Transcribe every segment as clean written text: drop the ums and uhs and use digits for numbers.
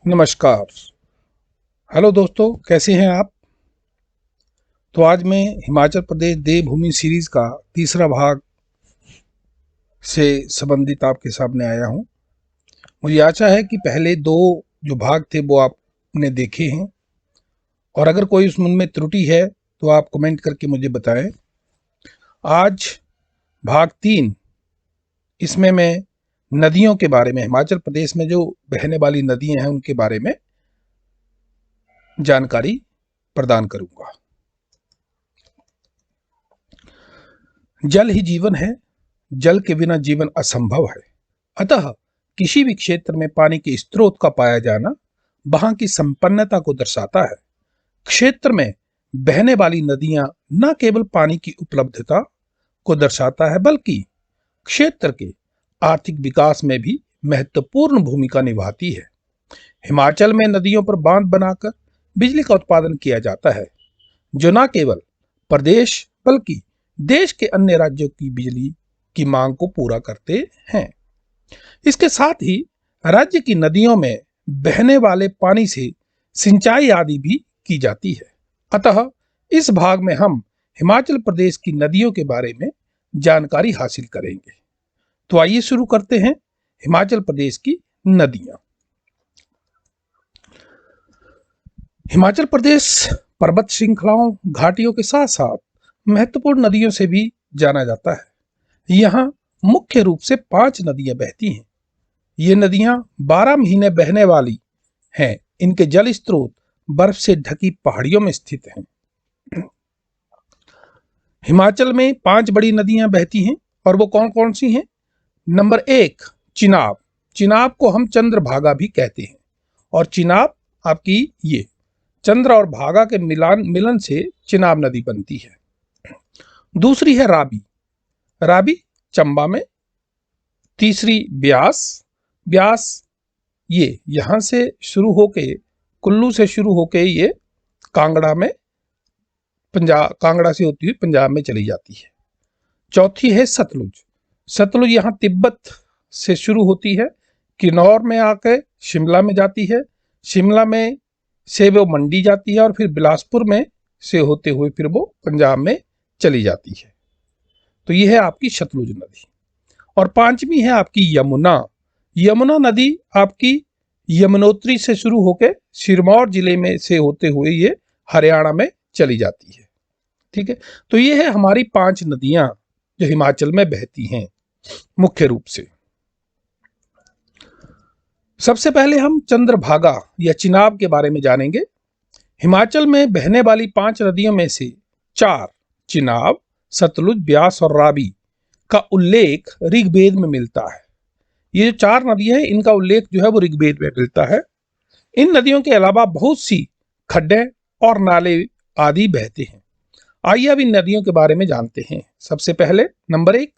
नमस्कार। हेलो दोस्तों, कैसे हैं आप। तो आज मैं हिमाचल प्रदेश देवभूमि सीरीज का तीसरा भाग से संबंधित आपके सामने आया हूं। मुझे आशा है कि पहले दो जो भाग थे वो आपने देखे हैं, और अगर कोई उसमें त्रुटि है तो आप कमेंट करके मुझे बताएं। आज भाग 3, इसमें मैं नदियों के बारे में, हिमाचल प्रदेश में जो बहने वाली नदियां हैं उनके बारे में जानकारी प्रदान करूंगा। जल ही जीवन है, जल के बिना जीवन असंभव है। अतः किसी भी क्षेत्र में पानी के स्रोत का पाया जाना वहां की संपन्नता को दर्शाता है। क्षेत्र में बहने वाली नदियां न केवल पानी की उपलब्धता को दर्शाता है, बल्कि क्षेत्र के आर्थिक विकास में भी महत्वपूर्ण भूमिका निभाती है। हिमाचल में नदियों पर बांध बनाकर बिजली का उत्पादन किया जाता है, जो न केवल प्रदेश बल्कि देश के अन्य राज्यों की बिजली की मांग को पूरा करते हैं। इसके साथ ही राज्य की नदियों में बहने वाले पानी से सिंचाई आदि भी की जाती है। अतः इस भाग में हम हिमाचल प्रदेश की नदियों के बारे में जानकारी हासिल करेंगे। तो आइए शुरू करते हैं हिमाचल प्रदेश की नदियां। हिमाचल प्रदेश पर्वत श्रृंखलाओं, घाटियों के साथ साथ महत्वपूर्ण नदियों से भी जाना जाता है। यहाँ मुख्य रूप से 5 नदियां बहती हैं। ये नदियां 12 महीने बहने वाली हैं। इनके जल स्रोत बर्फ से ढकी पहाड़ियों में स्थित हैं। हिमाचल में 5 बड़ी नदियां बहती हैं, और वो कौन कौन सी हैं। नंबर 1, चिनाब। चिनाब को हम चंद्रभागा भी कहते हैं, और चिनाब आपकी ये चंद्र और भागा के मिलन से चिनाब नदी बनती है। दूसरी है राबी। राबी चंबा में। तीसरी ब्यास। ब्यास ये यहां से शुरू होके, कुल्लू से शुरू होके ये कांगड़ा में, पंजाब, कांगड़ा से होती हुई पंजाब में चली जाती है। चौथी है सतलुज। सतलुज यहाँ तिब्बत से शुरू होती है, किन्नौर में आके शिमला में जाती है, शिमला में से वो मंडी जाती है, और फिर बिलासपुर में से होते हुए फिर वो पंजाब में चली जाती है। तो ये है आपकी सतलुज नदी। और 5वीं है आपकी यमुना। यमुना नदी आपकी यमुनोत्री से शुरू होकर सिरमौर जिले में से होते हुए ये हरियाणा में चली जाती है। ठीक है, तो ये है हमारी 5 नदियां जो हिमाचल में बहती हैं मुख्य रूप से। सबसे पहले हम चंद्रभागा या चिनाब के बारे में जानेंगे। हिमाचल में बहने वाली 5 नदियों में से 4, चिनाब, सतलुज, ब्यास और रावी, का उल्लेख ऋग्वेद में मिलता है। ये जो 4 नदियां हैं, इनका उल्लेख जो है वो ऋग्वेद में मिलता है। इन नदियों के अलावा बहुत सी खड्डे और नाले आदि बहते हैं। आइए अब इन नदियों के बारे में जानते हैं। सबसे पहले नंबर 1,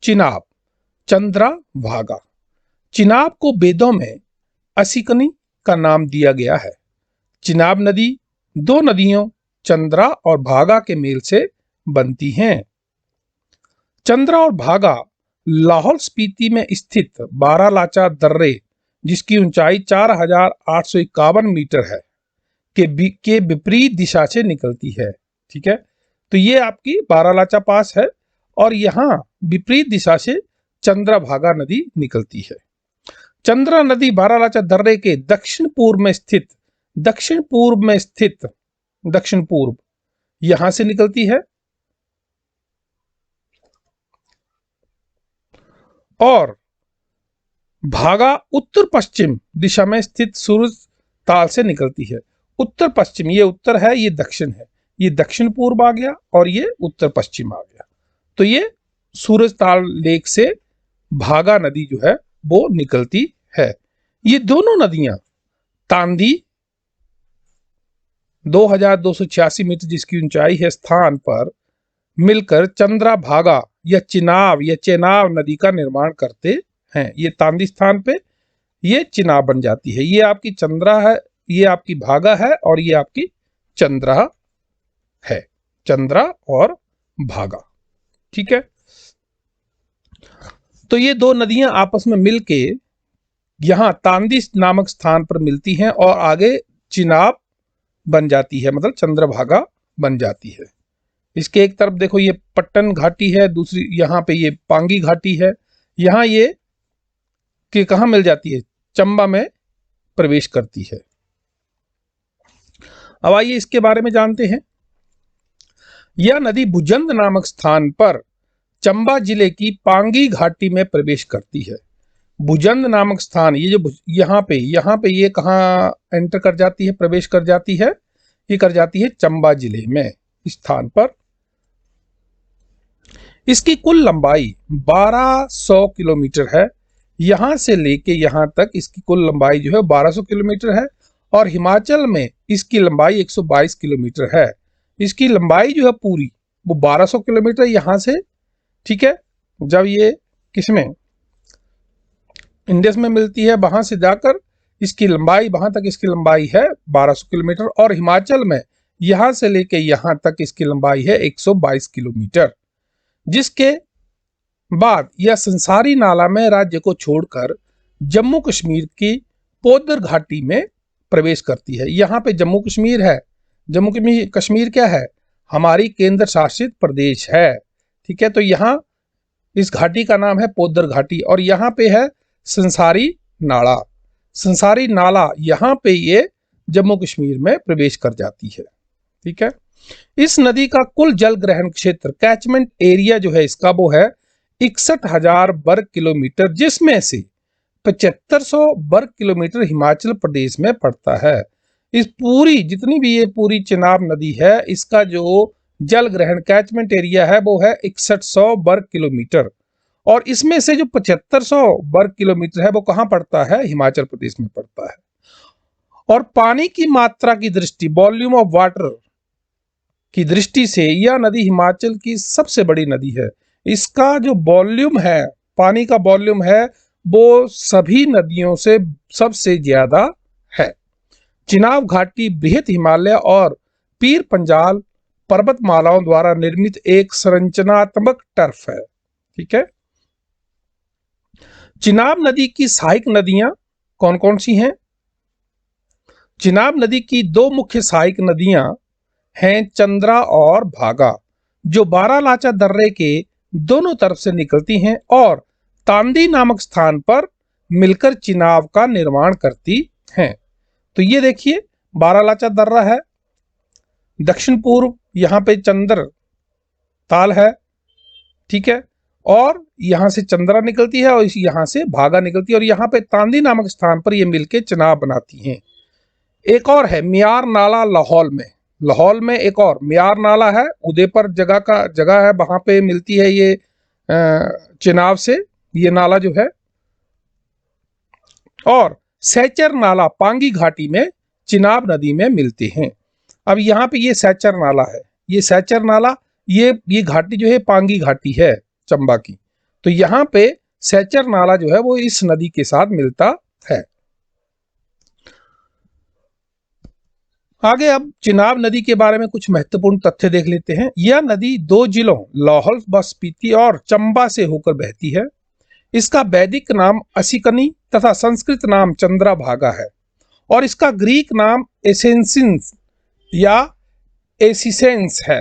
चिनाब, चंद्रा भागा। चिनाब को वेदों में असिकनी का नाम दिया गया है। चिनाब नदी 2 नदियों चंद्रा और भागा के मेल से बनती हैं। चंद्रा और भागा लाहौल स्पीति में स्थित बारालाचा दर्रे, जिसकी ऊंचाई 4851 मीटर है, के विपरीत दिशा से निकलती है। ठीक है, तो ये आपकी बारालाचा पास है, और यहां विपरीत दिशा से चंद्रभागा नदी निकलती है। चंद्रा नदी बारालाचा दर्रे के दक्षिण पूर्व यहां से निकलती है, और भागा उत्तर पश्चिम दिशा में स्थित सूरज ताल से निकलती है। उत्तर पश्चिम, ये उत्तर है, ये दक्षिण है, ये दक्षिण पूर्व आ गया, और ये उत्तर पश्चिम आ गया। तो ये सूरज ताल लेक से भागा नदी जो है वो निकलती है। ये दोनों नदियां तांदी 2286 मीटर जिसकी ऊंचाई है स्थान पर मिलकर चंद्रा भागा या चेनाब नदी का निर्माण करते हैं। ये तांदी स्थान पे ये चिनाब बन जाती है। ये आपकी चंद्रा है, ये आपकी भागा है, और ये आपकी चंद्रा है। चंद्रा और भागा। ठीक है, तो ये 2 नदियां आपस में मिलके यहाँ तांदी नामक स्थान पर मिलती हैं और आगे चिनाब बन जाती है, मतलब चंद्रभागा बन जाती है। इसके एक तरफ देखो ये पट्टन घाटी है, दूसरी यहाँ पे ये पांगी घाटी है। यहाँ ये कि कहाँ मिल जाती है, चंबा में प्रवेश करती है। अब आइए इसके बारे में जानते हैं। यह नदी भुजंद नामक स्थान पर चंबा जिले की पांगी घाटी में प्रवेश करती है। भुजंद नामक स्थान, ये जो यहाँ पे ये कहाँ एंटर कर जाती है, प्रवेश कर जाती है, ये कर जाती है चंबा जिले में स्थान पर। इसकी कुल लंबाई 1200 किलोमीटर है। यहां से लेके यहां तक इसकी कुल लंबाई जो है 1200 किलोमीटर है और हिमाचल में इसकी लंबाई 122 किलोमीटर है। इसकी लंबाई जो है पूरी वो 1200 किलोमीटर यहां से, ठीक है, जब ये किसमें इंडस में मिलती है वहां से जाकर इसकी लंबाई वहां तक इसकी लंबाई है 1200 किलोमीटर और हिमाचल में यहां से लेके यहां तक इसकी लंबाई है 122 किलोमीटर। जिसके बाद यह संसारी नाला में राज्य को छोड़कर जम्मू कश्मीर की पोद्दार घाटी में प्रवेश करती है। यहाँ पे जम्मू कश्मीर है, जम्मू कश्मीर क्या है, हमारी केंद्र शासित प्रदेश है, ठीक है। तो यहाँ इस घाटी का नाम है पोद्दार घाटी और यहाँ पे है संसारी नाला। संसारी नाला यहाँ पे ये जम्मू कश्मीर में प्रवेश कर जाती है, ठीक है। इस नदी का कुल जल ग्रहण क्षेत्र, कैचमेंट एरिया जो है इसका वो है 61,000 वर्ग किलोमीटर, जिसमें से 7500 वर्ग किलोमीटर हिमाचल प्रदेश में पड़ता है। इस पूरी जितनी भी ये पूरी चिनाब नदी है, इसका जो जल ग्रहण कैचमेंट एरिया है वो है 6100 वर्ग किलोमीटर और इसमें से जो 7500 वर्ग किलोमीटर है वो कहाँ पड़ता है, हिमाचल प्रदेश में पड़ता है। और पानी की मात्रा की दृष्टि, वॉल्यूम ऑफ वाटर की दृष्टि से यह नदी हिमाचल की सबसे बड़ी नदी है। इसका जो वॉल्यूम है, पानी का वॉल्यूम है, वो सभी नदियों से सबसे ज्यादा है। चिनाब घाटी बृहत हिमालय और पीर पंजाल पर्वतमालाओं द्वारा निर्मित एक संरचनात्मक टर्फ है, ठीक है। चिनाब नदी की सहायक नदियां कौन कौन सी हैं? चिनाब नदी की दो मुख्य सहायक नदियां हैं चंद्रा और भागा, जो बारालाचा दर्रे के दोनों तरफ से निकलती हैं और तांदी नामक स्थान पर मिलकर चिनाब का निर्माण करती हैं। तो ये देखिए बारालाचा दर्रा है, दक्षिण पूर्व यहाँ पे चंद्र ताल है, ठीक है, और यहाँ से चंद्रा निकलती है और यहाँ से भागा निकलती है और यहाँ पे तांदी नामक स्थान पर ये मिलके चिनाब बनाती हैं। एक और है मियार नाला लाहौल में, लाहौल में एक और मियार नाला है, उदयपुर जगह है, वहां पे मिलती है ये चिनाब से ये नाला जो है। और सैचर नाला पांगी घाटी में चिनाब नदी में मिलते हैं। अब यहाँ पे ये सैचर नाला है, ये सैचर नाला ये घाटी जो है पांगी घाटी है चंबा की, तो यहाँ पे सैचर नाला जो है वो इस नदी के साथ मिलता है। आगे अब चिनाब नदी के बारे में कुछ महत्वपूर्ण तथ्य देख लेते हैं। यह नदी दो जिलों लाहौल व स्पीति और चंबा से होकर बहती है। इसका वैदिक नाम असिकनी तथा संस्कृत नाम चंद्रभागा है और इसका ग्रीक नाम एसेंसिस या एसिसेंस है।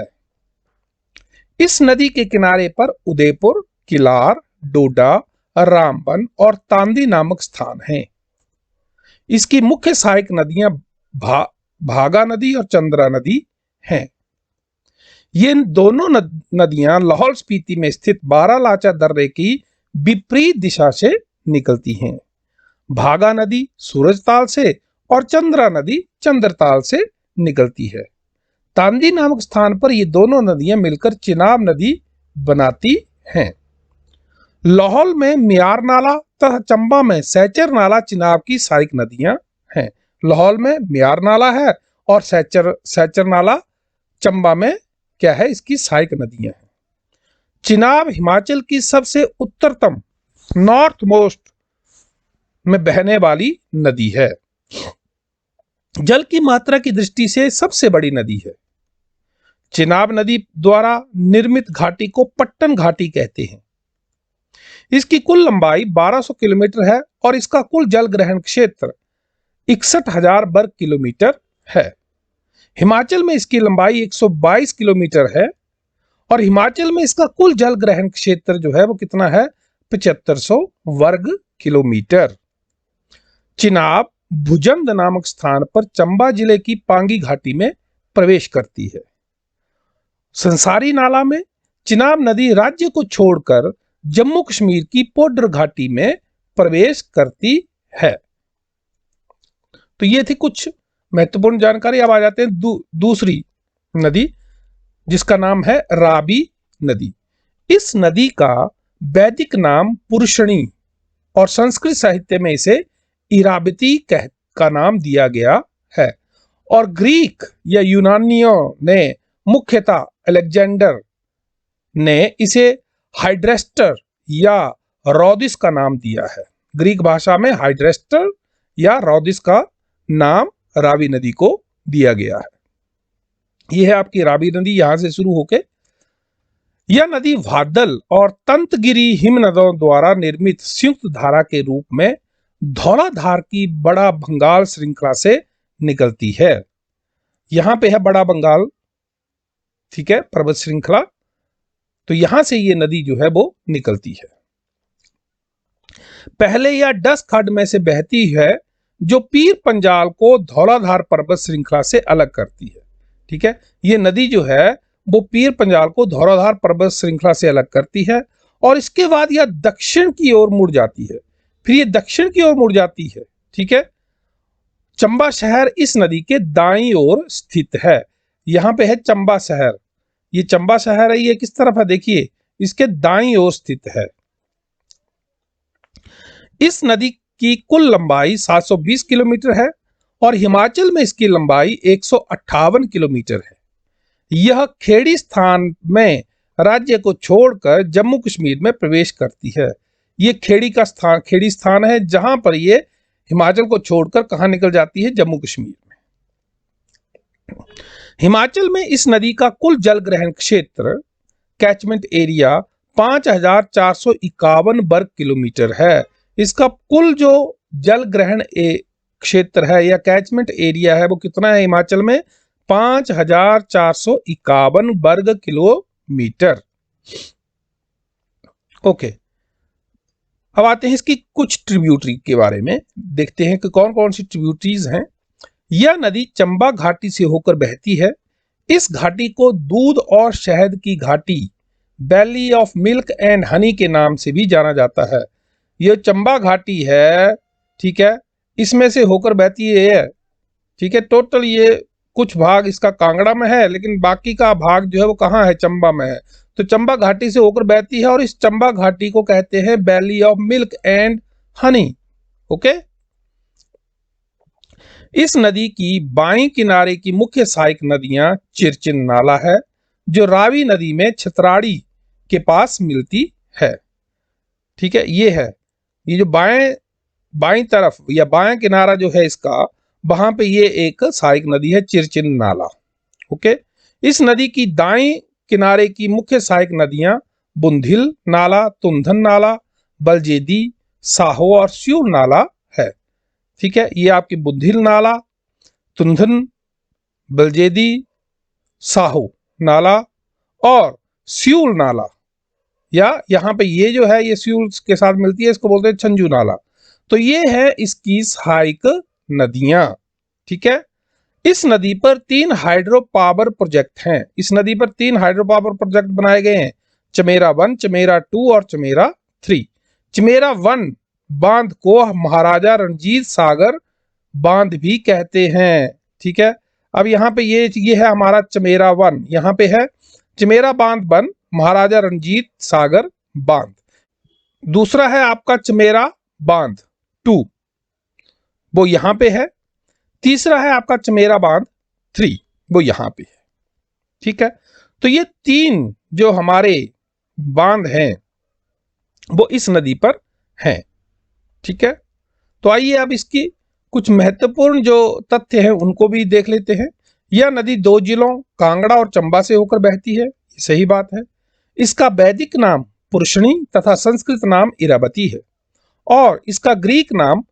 इस नदी के किनारे पर उदयपुर, किलार, डोडा, रामबन और तांदी नामक स्थान हैं। इसकी मुख्य सहायक नदियां भागा नदी और चंद्रा नदी हैं। ये दोनों नदियां लाहौल स्पीति में स्थित बारालाचा दर्रे की विपरीत दिशा से निकलती हैं। भागा नदी सूरजताल से और चंद्रा नदी चंद्रताल से निकलती है। तांदी नामक स्थान पर ये दोनों नदियां मिलकर चिनाब नदी बनाती हैं। लाहौल में मियार नाला तथा चंबा में सैचर नाला चिनाब की सहायक नदियां हैं। लाहौल में मियार नाला है और सैचर नाला चंबा में क्या है, इसकी सहायक नदियां हैं। चिनाब हिमाचल की सबसे उत्तरतम नॉर्थ मोस्ट में बहने वाली नदी है। जल की मात्रा की दृष्टि से सबसे बड़ी नदी है। चिनाब नदी द्वारा निर्मित घाटी को पट्टन घाटी कहते हैं। इसकी कुल लंबाई 1200 किलोमीटर है और इसका कुल जल ग्रहण क्षेत्र 61,000 वर्ग किलोमीटर है। हिमाचल में इसकी लंबाई 122 किलोमीटर है और हिमाचल में इसका कुल जल ग्रहण क्षेत्र जो है वो कितना है, 7500 वर्ग किलोमीटर। चिनाब भुजंड नामक स्थान पर चंबा जिले की पांगी घाटी में प्रवेश करती है। संसारी नाला में चिनाब नदी राज्य को छोड़कर जम्मू कश्मीर की पोड्र घाटी में प्रवेश करती है। तो ये थी कुछ महत्वपूर्ण जानकारी। अब आ जाते हैं दूसरी नदी जिसका नाम है रावी नदी। इस नदी का वैदिक नाम पुरुषणी और संस्कृत साहित्य में इसे इरावती का नाम दिया गया है और ग्रीक या यूनानियों ने मुख्यतः अलेक्जेंडर ने इसे हाइड्रेस्टर या रोदिस का नाम दिया है। ग्रीक भाषा में हाइड्रेस्टर या रोदिस का नाम रावी नदी को दिया गया है। यह है आपकी रावी नदी, यहां से शुरू होके यह नदी वादल और तंतगिरी हिमनदों द्वारा निर्मित संयुक्त धारा के रूप में धौलाधार की बड़ा बंगाल श्रृंखला से निकलती है। यहां पे है बड़ा बंगाल, ठीक है, पर्वत श्रृंखला। तो यहां से ये नदी जो है वो निकलती है। पहले यह डस खड्ड में से बहती है जो पीर पंजाल को धौलाधार पर्वत श्रृंखला से अलग करती है। ठीक है, ये नदी जो है वो पीर पंजाल को धौलाधार पर्वत श्रृंखला से अलग करती है और इसके बाद यह दक्षिण की ओर मुड़ जाती है। फिर ये दक्षिण की ओर मुड़ जाती है। ठीक है, चंबा शहर इस नदी के दाईं ओर स्थित है। यहां पे है चंबा शहर, ये चंबा शहर है, ये किस तरफ है देखिए, इसके दाईं ओर स्थित है। इस नदी की कुल लंबाई 720 किलोमीटर है और हिमाचल में इसकी लंबाई 158 किलोमीटर है। यह खेड़ी स्थान में राज्य को छोड़कर जम्मू कश्मीर में प्रवेश करती है। यह खेड़ी स्थान है जहां पर यह हिमाचल को छोड़कर कहां निकल जाती है, जम्मू कश्मीर में। हिमाचल में इस नदी का कुल जल ग्रहण क्षेत्र कैचमेंट एरिया 5451 वर्ग किलोमीटर है। इसका कुल जो जल ग्रहण क्षेत्र है या कैचमेंट एरिया है वो कितना है हिमाचल में, 5451 वर्ग किलोमीटर। ओके, अब आते हैं इसकी कुछ ट्रिब्यूटरी के बारे में, देखते हैं कि कौन कौन सी ट्रिब्यूटरीज हैं। यह नदी चंबा घाटी से होकर बहती है। इस घाटी को दूध और शहद की घाटी, valley of milk and honey के नाम से भी जाना जाता है। यह चंबा घाटी है, ठीक है, इसमें से होकर बहती है। ठीक है, टोटल ये कुछ भाग इसका कांगड़ा में है लेकिन बाकी का भाग जो है वो कहाँ है, चंबा में है। तो चंबा घाटी से होकर बहती है और इस चंबा घाटी को कहते हैं valley of milk and honey. Okay, इस नदी की बाईं किनारे की मुख्य सहायक नदियां चिरचिन नाला है जो रावी नदी में छतराड़ी के पास मिलती है। ठीक है, ये है, ये जो बाईं तरफ या बाएं किनारा जो है इसका, वहां पे ये एक सहायक नदी है चिरचिन नाला। ओके, इस नदी की दाईं किनारे की मुख्य सहायक नदियां बुंधिल नाला, तुंधन नाला, बलजेदी, साहो और स्यूल नाला है। ठीक है, ये आपकी बुंधिल नाला, तुंधन, बलजेदी, साहो नाला और स्यूल नाला, या यहाँ पे ये जो है ये स्यूल के साथ मिलती है, इसको बोलते हैं छंजू नाला। तो ये है इसकी सहायक नदियां। ठीक है, इस नदी पर 3 हाइड्रो पावर प्रोजेक्ट हैं। इस नदी पर 3 हाइड्रो पावर प्रोजेक्ट बनाए गए हैं, चमेरा 1, चमेरा 2 और चमेरा 3। चमेरा 1 बांध को महाराजा रणजीत सागर बांध भी कहते हैं। ठीक है, अब यहाँ पे ये है हमारा चमेरा 1, यहाँ पे है चमेरा बांध 1, महाराजा रणजीत सागर बांध। दूसरा है आपका चमेरा बांध 2, वो यहां पे है। तीसरा है आपका चमेरा बांध 3, वो यहां पे है। ठीक है, तो ये 3 जो हमारे बांध हैं वो इस नदी पर हैं। ठीक है, तो आइए अब इसकी कुछ महत्वपूर्ण जो तथ्य हैं उनको भी देख लेते हैं। यह नदी 2 जिलों कांगड़ा और चंबा से होकर बहती है, सही बात है। इसका वैदिक नाम पुरुषणी तथा संस्कृत नाम इरावती है और इसका ग्रीक नाम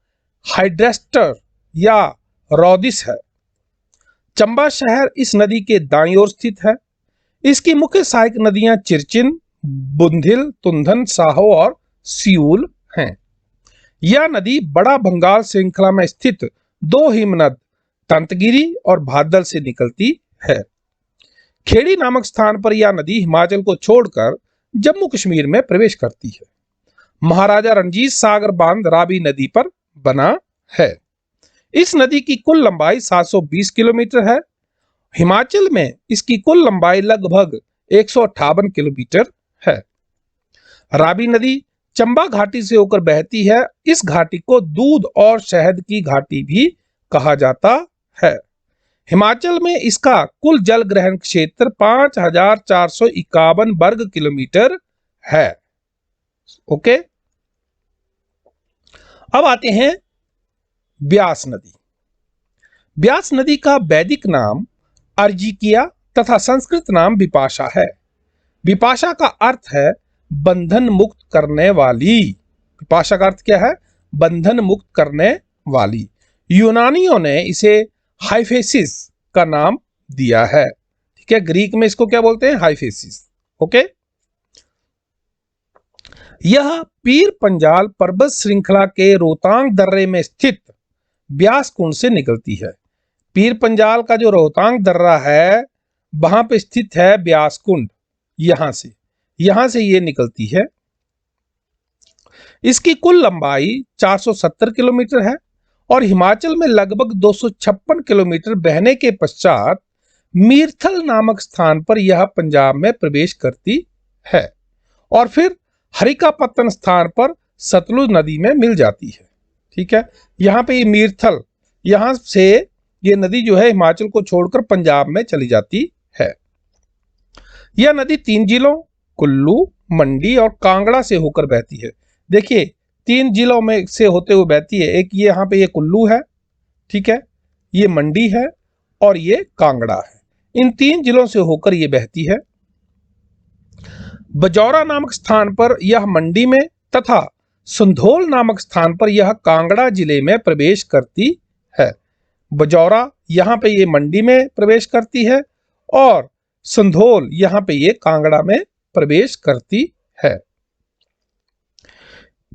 हाइड्रेस्टर या रोदिस है। चंबा शहर इस नदी के दाईं ओर स्थित है। इसकी मुख्य सहायक नदियां चिरचिन, बुंधिल, तुंधन, साहो और सियूल हैं। यह नदी बड़ा बंगाल श्रृंखला में स्थित दो हिमनद तंतगिरी और भादल से निकलती है। खेड़ी नामक स्थान पर यह नदी हिमाचल को छोड़कर जम्मू कश्मीर में प्रवेश करती है। महाराजा रणजीत सागर बांध रावी नदी पर बना है। इस नदी की कुल लंबाई 720 किलोमीटर है। हिमाचल में इसकी कुल लंबाई लगभग 158 किलोमीटर है। रावी नदी चंबा घाटी से होकर बहती है। इस घाटी को दूध और शहद की घाटी भी कहा जाता है। हिमाचल में इसका कुल जल ग्रहण क्षेत्र 5451 वर्ग किलोमीटर है। ओके, अब आते हैं ब्यास नदी। ब्यास नदी का वैदिक नाम अर्जिकिया तथा संस्कृत नाम विपाशा है। विपाशा का अर्थ है बंधन मुक्त करने वाली। विपाशा का अर्थ क्या है? बंधन मुक्त करने वाली। यूनानियों ने इसे हाइफेसिस का नाम दिया है। ठीक है, ग्रीक में इसको क्या बोलते हैं? हाइफेसिस। ओके, यह पीर पंजाल पर्वत श्रृंखला के रोहतांग दर्रे में स्थित ब्यास कुंड से निकलती है। पीर पंजाल का जो रोहतांग दर्रा है वहां पे स्थित है ब्यास कुंड। यहां से ये निकलती है। इसकी कुल लंबाई 470 किलोमीटर है और हिमाचल में लगभग 256 किलोमीटर बहने के पश्चात मीरथल नामक स्थान पर यह पंजाब में प्रवेश करती है और फिर हरिकापत्तन स्थान पर सतलुज नदी में मिल जाती है। ठीक है, यहां पे ये मीरथल, यहां से ये नदी जो है हिमाचल को छोड़कर पंजाब में चली जाती है। यह नदी 3 जिलों कुल्लू, मंडी और कांगड़ा से होकर बहती है। देखिए, 3 जिलों में से होते हुए बहती है। एक ये यहाँ पे ये कुल्लू है, ठीक है, ये मंडी है और ये कांगड़ा है। इन 3 जिलों से होकर ये बहती है। बजौरा नामक स्थान पर यह मंडी में तथा संधोल नामक स्थान पर यह कांगड़ा जिले में प्रवेश करती है। बजौरा यहाँ पे ये मंडी में प्रवेश करती है और संधोल यहाँ पे ये कांगड़ा में प्रवेश करती है।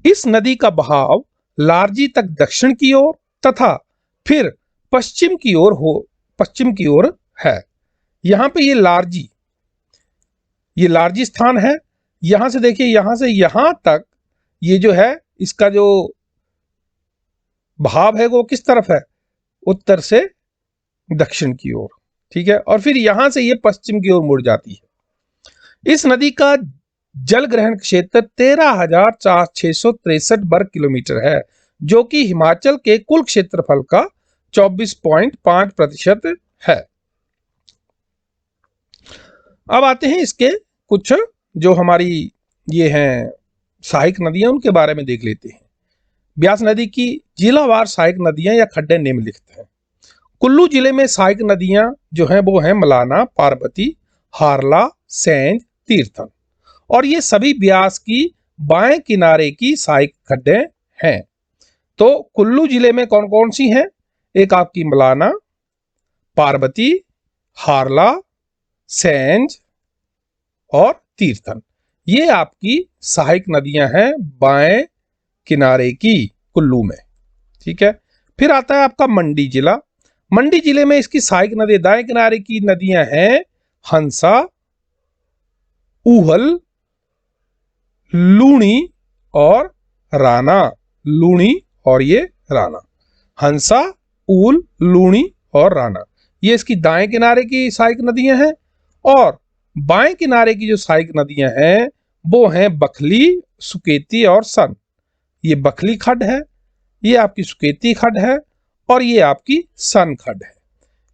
इस नदी का बहाव लारजी तक दक्षिण की ओर तथा फिर पश्चिम की ओर है। यहां पे ये लारजी स्थान है। यहां से देखिए, यहां से यहां तक ये जो है इसका जो बहाव है वो किस तरफ है? उत्तर से दक्षिण की ओर। ठीक है, और फिर यहां से ये पश्चिम की ओर मुड़ जाती है। इस नदी का जल ग्रहण क्षेत्र 13,663 वर्ग किलोमीटर है, जो कि हिमाचल के कुल क्षेत्रफल का 24.5% है। अब आते हैं इसके कुछ जो हमारी ये हैं सहायक नदियां, उनके बारे में देख लेते हैं। ब्यास नदी की जिलावार सहायक नदियां या खड्डे निम्नलिखित हैं। कुल्लू जिले में सहायक नदियां जो हैं वो हैं मलाना, पार्वती, हारला, सेंज, तीर्थन, और ये सभी ब्यास की बाएं किनारे की सहायक खड्डे हैं। तो कुल्लू जिले में कौन कौन सी हैं? एक आपकी मलाना, पार्वती, हारला, सेंज और तीर्थन, ये आपकी सहायक नदियां हैं बाएं किनारे की कुल्लू में। ठीक है, फिर आता है आपका मंडी जिला। मंडी जिले में इसकी सहायक नदी दाएं किनारे की नदियां हैं हंसा, ऊहल, लूणी और राना। लूणी और ये राना, हंसा, ऊल, लूणी और राना, ये इसकी दाएं किनारे की सहायक नदियां हैं। और बाएं किनारे की जो सहायक नदियां हैं वो हैं बखली, सुकेती और सन। ये बखली खड्ड है, ये आपकी सुकेती खड्ड है और ये आपकी सन खड्ड है।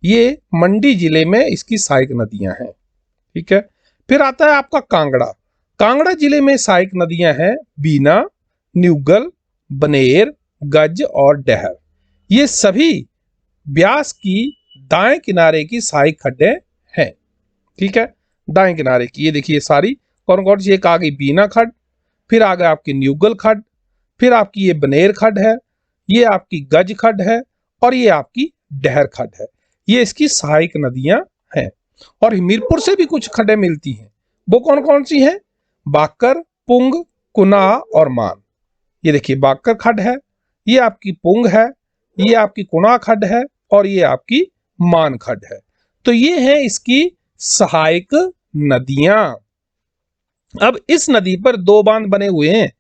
ये मंडी जिले में इसकी सहायक नदियां हैं। ठीक है, फिर आता है आपका कांगड़ा। कांगड़ा जिले में सहायक नदियां हैं बीना, न्यूगल, बनेर, गज और डहर। ये सभी ब्यास की दाएं किनारे की सहायक खड्डे हैं। ठीक है, दाएं किनारे की ये देखिए सारी कौन कौन सी। एक आ गई बीना खड्ड, फिर आगे आपकी न्यूगल खड्ड, फिर आपकी ये बनेर खड्ड है, ये आपकी गज खड्ड है और ये आपकी डहर खड्ड है। ये इसकी सहायक नदियां हैं। और हमीरपुर से भी कुछ खड्डें मिलती हैं। वो कौन कौन सी हैं? बाकर, पुंग, कुना और मान। ये देखिए बाकर खड्ड है, ये आपकी पुंग है, ये आपकी कुना खड्ड है और ये आपकी मान खड्ड है। तो ये है इसकी सहायक नदियां। अब इस नदी पर दो बांध बने हुए हैं।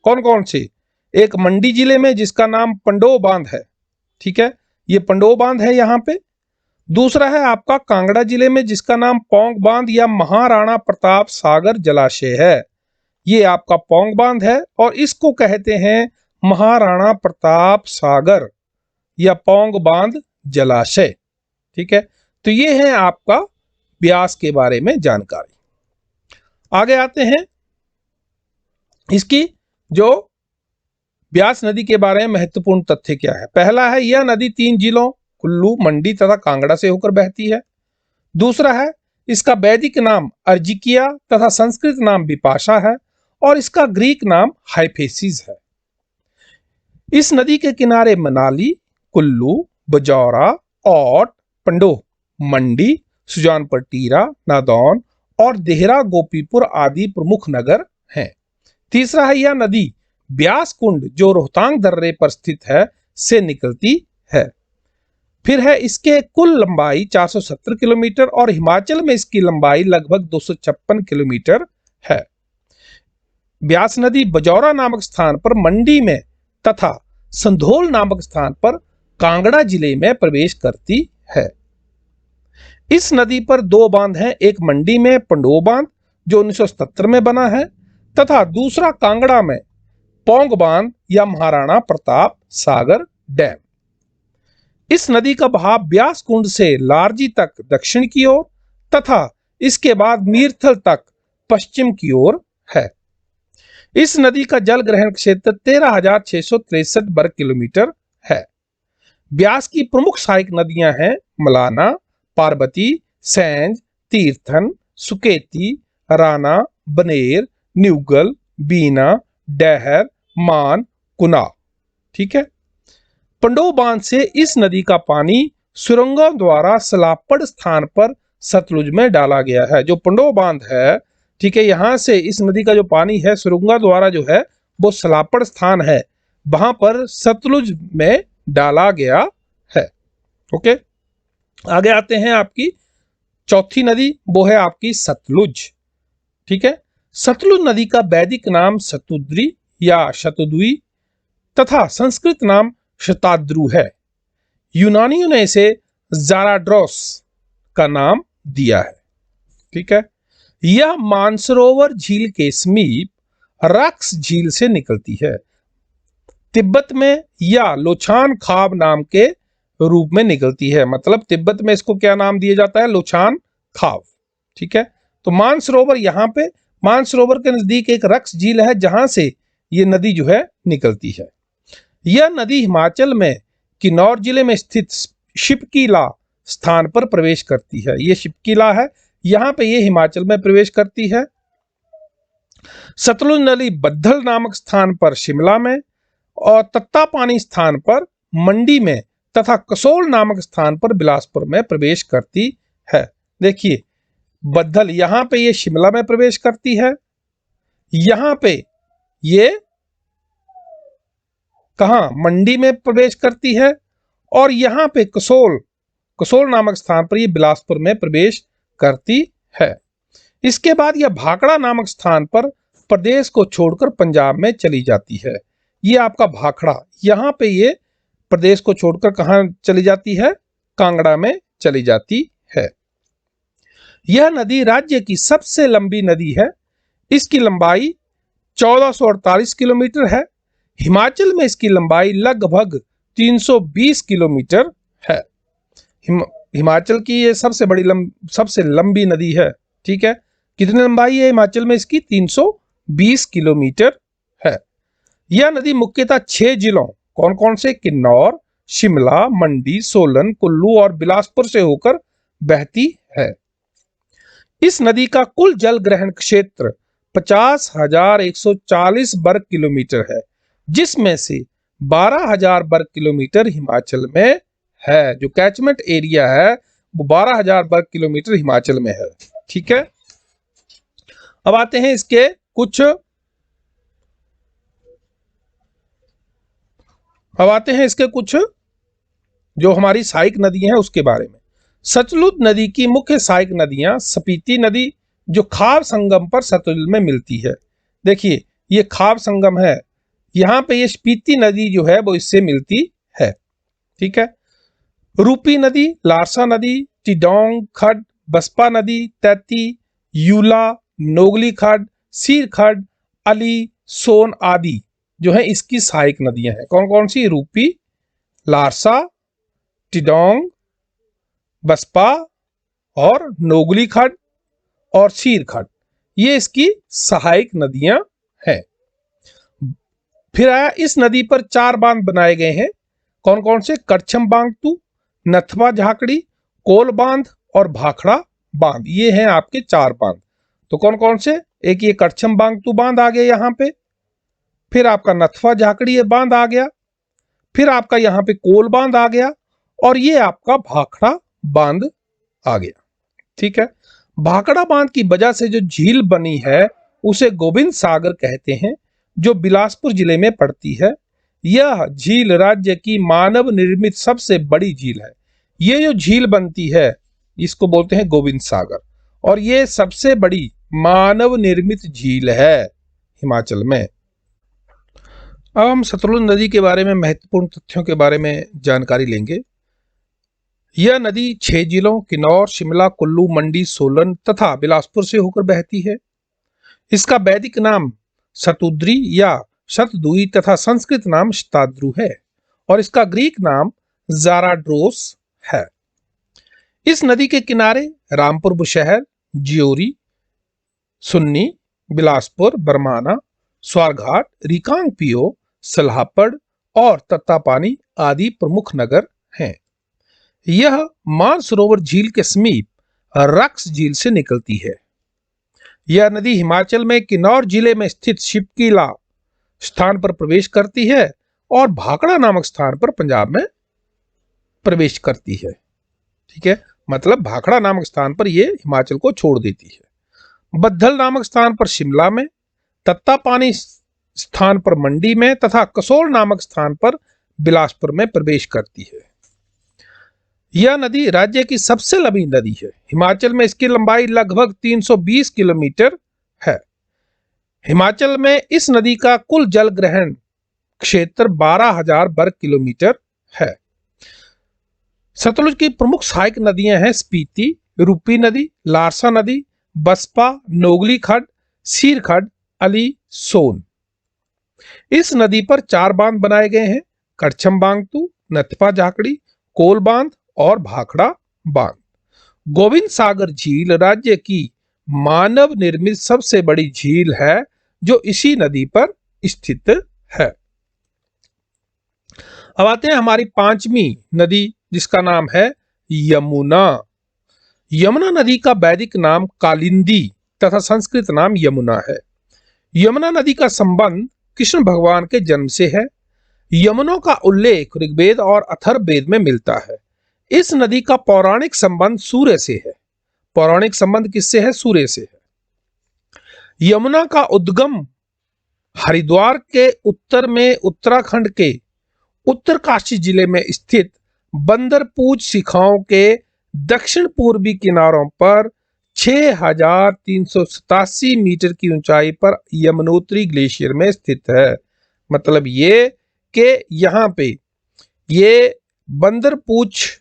कौन कौन से? एक मंडी जिले में जिसका नाम पंडो बांध है, ठीक है, ये पंडो बांध है यहाँ पे। दूसरा है आपका कांगड़ा जिले में जिसका नाम पौंग बांध या महाराणा प्रताप सागर जलाशय है। ये आपका पौंग बांध है और इसको कहते हैं महाराणा प्रताप सागर या पौंग बांध जलाशय, ठीक है। तो ये है आपका ब्यास के बारे में जानकारी। आगे आते हैं, इसकी जो ब्यास नदी के बारे में महत्वपूर्ण तथ्य क्या है। पहला है यह नदी 3 जिलों कुल्लू, मंडी तथा कांगड़ा से होकर बहती है। दूसरा है इसका वैदिक नाम अर्जिकिया तथा संस्कृत नाम विपाशा है और इसका ग्रीक नाम हाइफेसिस है। इस नदी के किनारे मनाली, कुल्लू, बजौरा, औट, पंडोह, मंडी, सुजानपुर टीरा, नादौन और देहरा गोपीपुर आदि प्रमुख नगर हैं। तीसरा है यह नदी ब्यास कुंड जो रोहतांग दर्रे पर स्थित है से निकलती है। फिर है इसके कुल लंबाई 470 किलोमीटर और हिमाचल में इसकी लंबाई लगभग 256 किलोमीटर है। ब्यास नदी बजौरा नामक स्थान पर मंडी में तथा संधोल नामक स्थान पर कांगड़ा जिले में प्रवेश करती है। इस नदी पर दो बांध हैं, एक मंडी में पंडो बांध जो 1977 में बना है तथा दूसरा कांगड़ा में पौंग बांध या महाराणा प्रताप सागर डैम। इस नदी का बहाव ब्यास कुंड से लारजी तक दक्षिण की ओर तथा इसके बाद मीरथल तक पश्चिम की ओर है। इस नदी का जल ग्रहण क्षेत्र 13,663 वर्ग किलोमीटर है। ब्यास की प्रमुख सहायक नदियां हैं मलाना, पार्वती, सैंज, तीर्थन, सुकेती, राना, बनेर, न्यूगल, बीना, डहर, मान, कुना, ठीक है। पंडो बांध से इस नदी का पानी सुरंगों द्वारा सलापड़ स्थान पर सतलुज में डाला गया है। जो पंडो बांध है, ठीक है, यहां से इस नदी का जो पानी है सुरंगा द्वारा जो है वो सलापड़ स्थान है, वहां पर सतलुज में डाला गया है। ओके, आगे आते हैं आपकी चौथी नदी, वो है आपकी सतलुज, ठीक है। सतलुज नदी का वैदिक नाम शतुद्री या शतुद्वी तथा संस्कृत नाम शताद्रु है। यूनानियों ने इसे जाराड्रोस का नाम दिया है, ठीक है। यह मानसरोवर झील के समीप रक्स झील से निकलती है। तिब्बत में या लोछान खाब नाम के रूप में निकलती है, मतलब तिब्बत में इसको क्या नाम दिया जाता है? लोछान खाब, ठीक है। तो मानसरोवर, यहाँ पे मानसरोवर के नजदीक एक रक्स झील है जहां से ये नदी जो है निकलती है। यह नदी हिमाचल में किन्नौर जिले में स्थित शिपकीला स्थान पर प्रवेश करती है। यह शिपकीला है, यहां पे ये हिमाचल में प्रवेश करती है। सतलुज नदी बद्दल नामक स्थान पर शिमला में और तत्तापानी स्थान पर मंडी में तथा कसोल नामक स्थान पर बिलासपुर में प्रवेश करती है। देखिए बद्दल, यहां पे ये शिमला में प्रवेश करती है, यहां पे ये कहां मंडी में प्रवेश करती है और यहां पे कसोल नामक स्थान पर ये बिलासपुर में प्रवेश करती है। इसके बाद यह भाखड़ा नामक स्थान पर प्रदेश को छोड़कर पंजाब में चली जाती है। ये आपका भाखड़ा, यहां पे ये प्रदेश को छोड़कर कहां चली जाती है? कांगड़ा में चली जाती है। यह नदी राज्य की सबसे लंबी नदी है। इसकी लंबाई 1448 किलोमीटर है। हिमाचल में इसकी लंबाई लगभग 320 किलोमीटर है। हिमाचल की ये सबसे लंबी नदी है, ठीक है। कितनी लंबाई है हिमाचल में इसकी? 320 किलोमीटर है। यह नदी मुख्यतः 6 जिलों, कौन कौन से? किन्नौर, शिमला, मंडी, सोलन, कुल्लू और बिलासपुर से होकर बहती है। इस नदी का कुल जल ग्रहण क्षेत्र 50,140 वर्ग किलोमीटर है, जिसमें से 12,000 वर्ग किलोमीटर हिमाचल में है। जो कैचमेंट एरिया है वो 12,000 वर्ग किलोमीटर हिमाचल में है। ठीक है, अब आते हैं इसके कुछ जो हमारी सहायक नदी हैं उसके बारे में। सतलुज नदी की मुख्य सहायक नदियां स्पीति नदी, जो खाब संगम पर सतलुज में मिलती है। देखिए ये खाब संगम है, यहां पे ये स्पीति नदी जो है वो इससे मिलती है। ठीक है, रूपी नदी, लारसा नदी, टिडोंग खड्ड, बसपा नदी, तैती, यूला, नोगली खड्ड, सीर खड्ड, अली, सोन आदि जो है इसकी सहायक नदियां हैं। कौन कौन सी? रूपी, लारसा, टिडोंग, बसपा और नोगली खड्ड और सीर खड्ड, ये इसकी सहायक नदियां हैं। फिर आया, इस नदी पर 4 बांध बनाए गए हैं। कौन कौन से? करछम बांगतू, नथवा झाकड़ी, कोल बांध और भाखड़ा बांध, ये हैं आपके 4 बांध। तो कौन कौन से? एक ये करछम बांगतू बांध आ गया यहां पे, फिर आपका नथवा झाकड़ी ये बांध आ गया, फिर आपका यहां पे कोल बांध आ गया और ये आपका भाखड़ा बांध आ गया। ठीक है, भाखड़ा बांध की वजह से जो झील बनी है उसे गोविंद सागर कहते हैं, जो बिलासपुर जिले में पड़ती है। यह झील राज्य की मानव निर्मित सबसे बड़ी झील है। ये जो झील बनती है इसको बोलते हैं गोविंद सागर, और ये सबसे बड़ी मानव निर्मित झील है हिमाचल में। अब हम सतलुज नदी के बारे में महत्वपूर्ण तथ्यों के बारे में जानकारी लेंगे। यह नदी 6 जिलों किन्नौर, शिमला, कुल्लू, मंडी, सोलन तथा बिलासपुर से होकर बहती है। इसका वैदिक नाम शतुद्री या शतदुई तथा संस्कृत नाम शताद्रु है, और इसका ग्रीक नाम ज़ाराड्रोस है। इस नदी के किनारे रामपुर बुशहर, जियोरी, सुन्नी, बिलासपुर, बरमाना, स्वारघाट, रिकांगपिओ, सलाहपड़ और तत्तापानी आदि प्रमुख नगर हैं। यह मानसरोवर झील के समीप रक्स झील से निकलती है। यह नदी हिमाचल में किन्नौर जिले में स्थित शिपकीला स्थान पर प्रवेश करती है और भाखड़ा नामक स्थान पर पंजाब में प्रवेश करती है। ठीक है, मतलब भाखड़ा नामक स्थान पर यह हिमाचल को छोड़ देती है। बद्दल नामक स्थान पर शिमला में, तत्तापानी स्थान पर मंडी में तथा कसोल नामक स्थान पर बिलासपुर में प्रवेश करती है। यह नदी राज्य की सबसे लंबी नदी है। हिमाचल में इसकी लंबाई लगभग 320 किलोमीटर है। हिमाचल में इस नदी का कुल जल ग्रहण क्षेत्र 12,000 वर्ग किलोमीटर है। सतलुज की प्रमुख सहायक नदियां हैं स्पीति, रूपी नदी, लारसा नदी, बसपा, नोगली खड्ड, सीर खड्ड, अली, सोन। इस नदी पर 4 बांध बनाए गए हैं, करछम बांगतू, नथपा झाकड़ी, कोल बांध और भाखड़ा बांध। गोविंद सागर झील राज्य की मानव निर्मित सबसे बड़ी झील है, जो इसी नदी पर स्थित है। अब आते हैं हमारी 5वीं नदी, जिसका नाम है यमुना। यमुना नदी का वैदिक नाम कालिंदी तथा संस्कृत नाम यमुना है। यमुना नदी का संबंध कृष्ण भगवान के जन्म से है। यमुना का उल्लेख ऋग्वेद और अथर्ववेद में मिलता है। इस नदी का पौराणिक संबंध सूर्य से है। पौराणिक संबंध किससे है? सूर्य से है। यमुना का उद्गम हरिद्वार के उत्तर में उत्तराखंड के उत्तरकाशी जिले में स्थित बंदरपूछ शिखाओं के दक्षिण पूर्वी किनारों पर 6,387 मीटर की ऊंचाई पर यमुनोत्री ग्लेशियर में स्थित है। मतलब ये कि यहाँ पे ये बंदरपूछ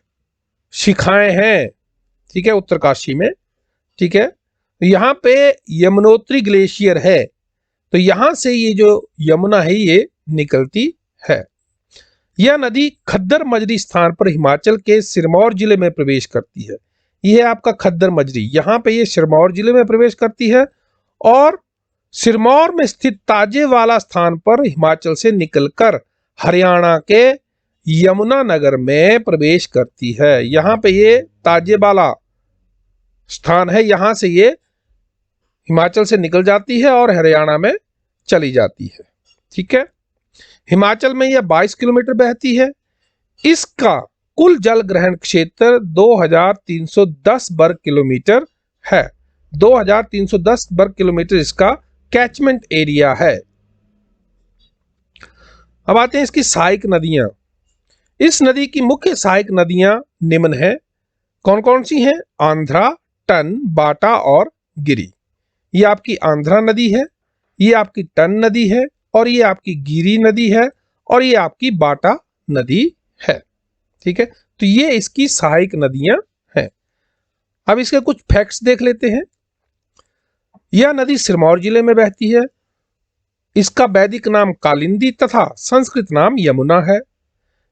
शिखाएं हैं, ठीक है, उत्तरकाशी में। ठीक है, यहाँ पे यमुनोत्री ग्लेशियर है, तो यहां से ये जो यमुना है ये निकलती है। यह नदी खद्दर मजरी स्थान पर हिमाचल के सिरमौर जिले में प्रवेश करती है। यह आपका खद्दर मजरी, यहां पे ये सिरमौर जिले में प्रवेश करती है, और सिरमौर में स्थित ताजेवाला स्थान पर हिमाचल से निकलकर हरियाणा के यमुना नगर में प्रवेश करती है। यहां पे ये ताजेवाला स्थान है, यहां से ये हिमाचल से निकल जाती है और हरियाणा में चली जाती है। ठीक है, हिमाचल में यह 22 किलोमीटर बहती है। इसका कुल जल ग्रहण क्षेत्र 2310 वर्ग किलोमीटर है। 2310 वर्ग किलोमीटर इसका कैचमेंट एरिया है। अब आते हैं इसकी सहायक नदियां। इस नदी की मुख्य सहायक नदियां निम्न हैं। कौन कौन सी हैं? आंध्रा, टन, बाटा और गिरी। ये आपकी आंध्रा नदी है, ये आपकी टन नदी है, और ये आपकी गिरी नदी है, और ये आपकी बाटा नदी है। ठीक है, तो ये इसकी सहायक नदियां हैं। अब इसके कुछ फैक्ट्स देख लेते हैं। यह नदी सिरमौर जिले में बहती है। इसका वैदिक नाम कालिंदी तथा संस्कृत नाम यमुना है।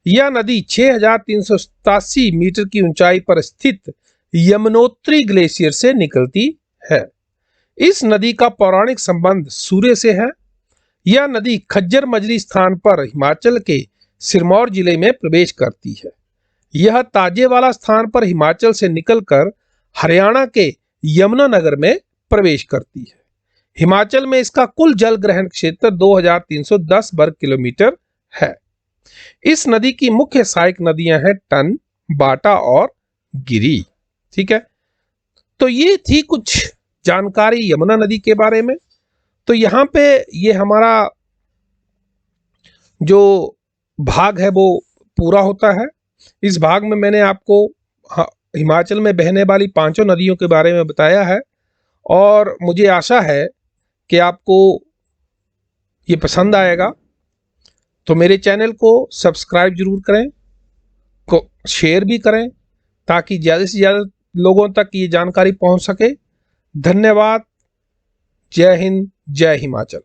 यह नदी 6387 मीटर की ऊंचाई पर स्थित यमुनोत्री ग्लेशियर से निकलती है। इस नदी का पौराणिक संबंध सूर्य से है। यह नदी खज्जर मजरी स्थान पर हिमाचल के सिरमौर जिले में प्रवेश करती है। यह ताजेवाला स्थान पर हिमाचल से निकलकर हरियाणा के यमुनानगर में प्रवेश करती है। हिमाचल में इसका कुल जल ग्रहण क्षेत्र 2310 वर्ग किलोमीटर है। इस नदी की मुख्य सहायक नदियां हैं टन, बाटा और गिरी। ठीक है, तो ये थी कुछ जानकारी यमुना नदी के बारे में। तो यहां पे ये हमारा जो भाग है वो पूरा होता है। इस भाग में मैंने आपको हिमाचल में बहने वाली 5 नदियों के बारे में बताया है, और मुझे आशा है कि आपको ये पसंद आएगा। तो मेरे चैनल को सब्सक्राइब जरूर करें, को शेयर भी करें, ताकि ज़्यादा से ज़्यादा लोगों तक ये जानकारी पहुंच सके। धन्यवाद। जय हिंद, जय हिमाचल।